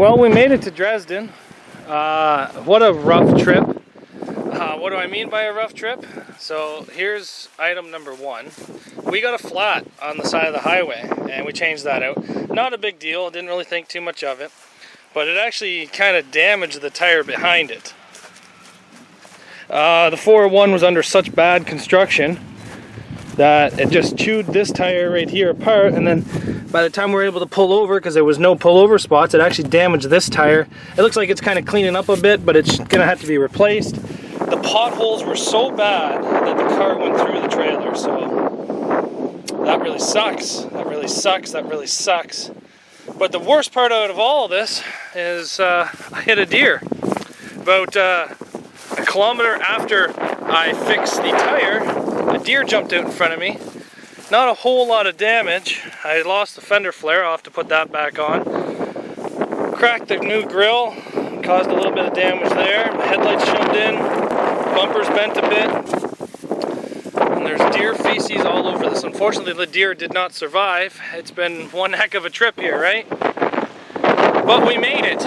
Well, we made it to Dresden. What a rough trip. What do I mean by a rough trip? So here's item number one. We got a flat on the side of the highway and we changed that out. Not a big deal, didn't really think too much of it, but it actually kind of damaged the tire behind it. The 401 was under such bad construction that it just chewed this tire right here apart, and then by the time we were able to pull over, because there was no pullover spots, it actually damaged this tire. It looks like it's kind of cleaning up a bit, but it's gonna have to be replaced. The potholes were so bad that the car went through the trailer, so that really sucks. That really sucks. That really sucks. But the worst part out of all of this is I hit a deer. About a kilometer after I fixed the tire, a deer jumped out in front of me. Not a whole lot of damage. I lost the fender flare. I'll have to put that back on. Cracked the new grill, caused a little bit of damage there. My headlights shoved in, bumpers bent a bit, and there's deer feces all over this. Unfortunately, the deer did not survive. It's been one heck of a trip here, right? But we made it.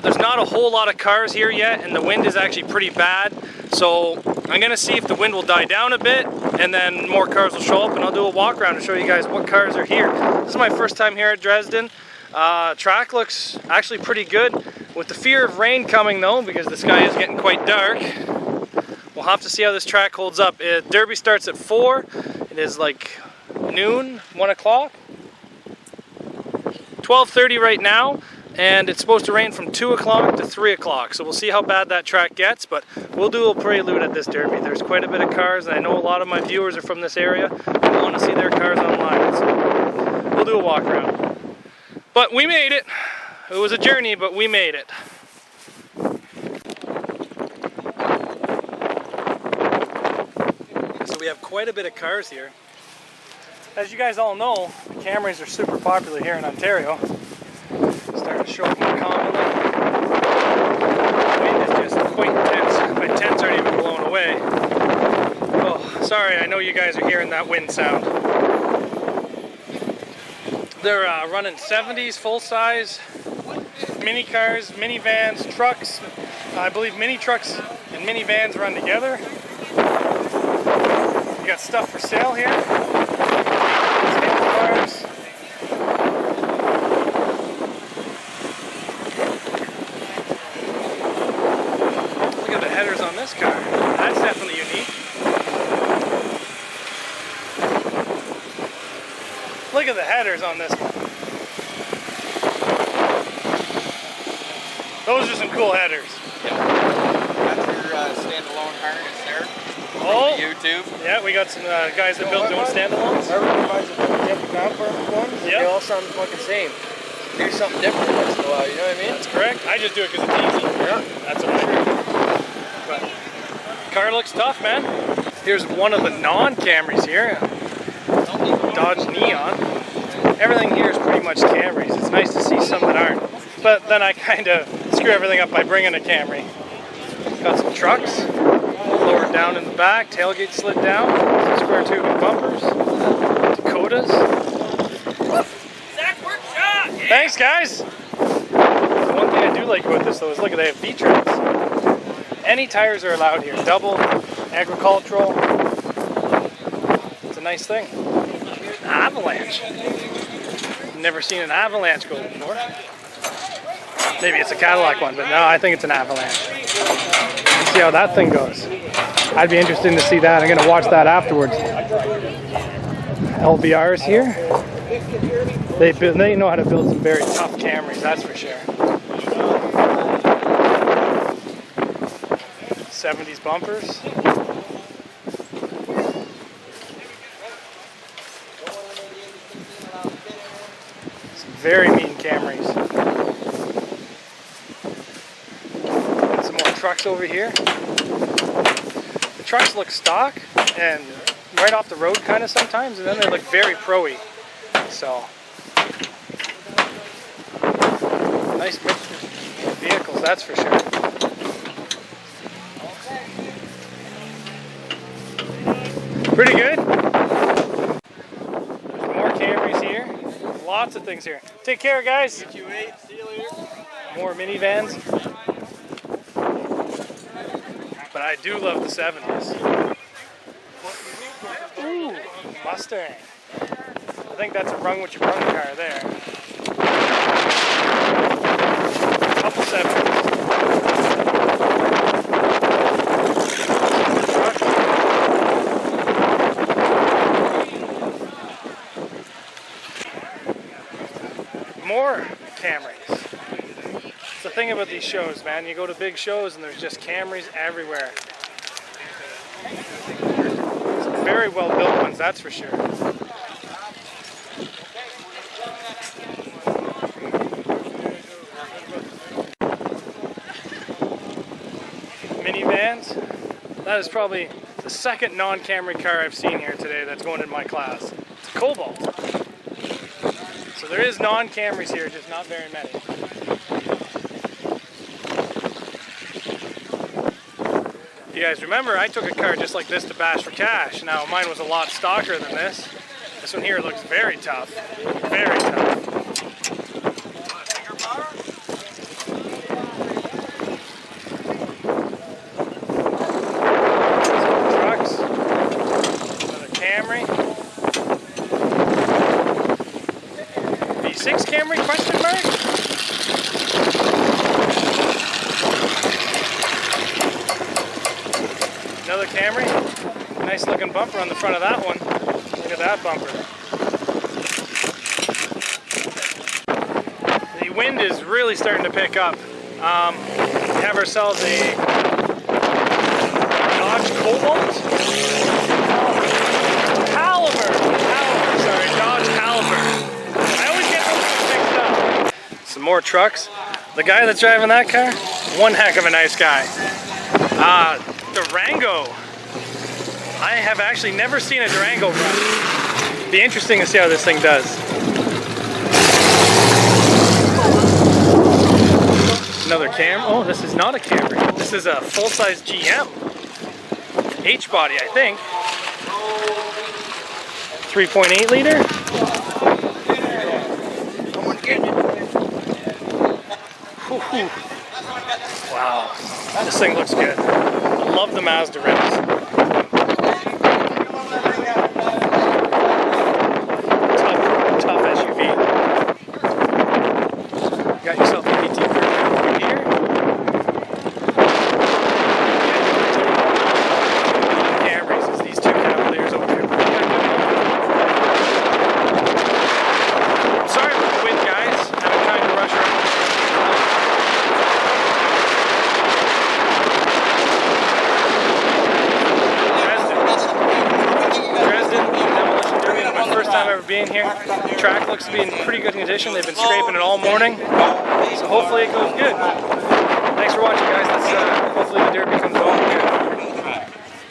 There's not a whole lot of cars here yet, and the wind is actually pretty bad. So I'm gonna see if the wind will die down a bit, and then more cars will show up, and I'll do a walk around to show you guys what cars are here. This is my first time here at Dresden. Track looks actually pretty good. With the fear of rain coming though, because the sky is getting quite dark, we'll have to see how this track holds up. Derby starts at 4. It is like noon, 1 o'clock. 12:30 right now. And it's supposed to rain from 2 o'clock to 3 o'clock, so we'll see how bad that track gets, but we'll do a prelude at this derby. There's quite a bit of cars, and I know a lot of my viewers are from this area and want to see their cars online, so we'll do a walk around. But we made it. It was a journey, but we made it. So we have quite a bit of cars here. As you guys all know, Camrys are super popular here in Ontario. Starting to show up more commonly. The wind is just quite intense. My tents aren't even blown away. Oh, sorry, I know you guys are hearing that wind sound. They're running 70s full size, mini cars, minivans, trucks. I believe mini trucks and minivans run together. We got stuff for sale here. Cars. Headers on this car. That's definitely unique. Look at the headers on this one. Those are some cool headers. Yep. Got your standalone harness there. Oh, YouTube. Yeah, we got some guys that build their own standalones. Everyone buys a different comfort ones, and they all sound the fucking same. Do something different once in a while, you know what I mean? That's correct. I just do it because it's easy. Yeah. That's what I do. But car looks tough, man. Here's one of the non-Camrys here. Dodge Neon. Everything here is pretty much Camrys. It's nice to see some that aren't. But then I kind of screw everything up by bringing a Camry. Got some trucks. Lowered down in the back. Tailgate slid down. Some square tubing bumpers. Dakotas. Zach Workshop! Yeah. Thanks, guys. The one thing I do like about this though is look at they have V-tracks. Any tires are allowed here. Double, agricultural. It's a nice thing. Avalanche. Never seen an Avalanche go before. Maybe it's a Cadillac one, but no, I think it's an Avalanche. Let's see how that thing goes. I'd be interested to see that. I'm going to watch that afterwards. LBRs here. They know how to build some very tough Camrys, that's for sure. 70s bumpers. Some very mean Camrys. And some more trucks over here. The trucks look stock and right off the road kind of sometimes, and then they look very pro-y. So, nice mixture of vehicles, that's for sure. Pretty good. There's more Camrys here. A lots of things here. Take care, guys. See you later. More minivans. But I do love the 70s. Ooh, Mustang. I think that's a rung what you brung car there. Couple 70s. More Camrys. It's the thing about these shows, man. You go to big shows and there's just Camrys everywhere. Some very well built ones, that's for sure. Minivans. That is probably the second non-Camry car I've seen here today that's going in my class. It's a Cobalt. So there is non-Camrys here, just not very many. You guys remember, I took a car just like this to Bash for Cash. Now mine was a lot stocker than this. This one here looks very tough. Very tough. Some trucks. Another Camry. V6 Camry, question mark? Another Camry. Nice looking bumper on the front of that one. Look at that bumper. The wind is really starting to pick up. We have ourselves a Dodge Cobalt. Dodge Caliber. I always get those mixed up. Some more trucks. The guy that's driving that car, one heck of a nice guy. Durango. I have actually never seen a Durango run. Be interesting to see how this thing does. Another Camry. Oh, this is not a Camry. This is a full-size GM. H-body, I think. 3.8 liter. Wow, this thing looks good. I love the Mazda rims. Tough SUV. Got yourself a PT here. Camrys is these two Cavaliers over here. Sorry for the wind, guys. I'm trying to rush around. Dresden, demolition derby. My first time ever being here. The track looks to be in pretty good condition. They've been scraping it all morning, so hopefully it goes good. Thanks for watching, guys. Hopefully the derby comes on.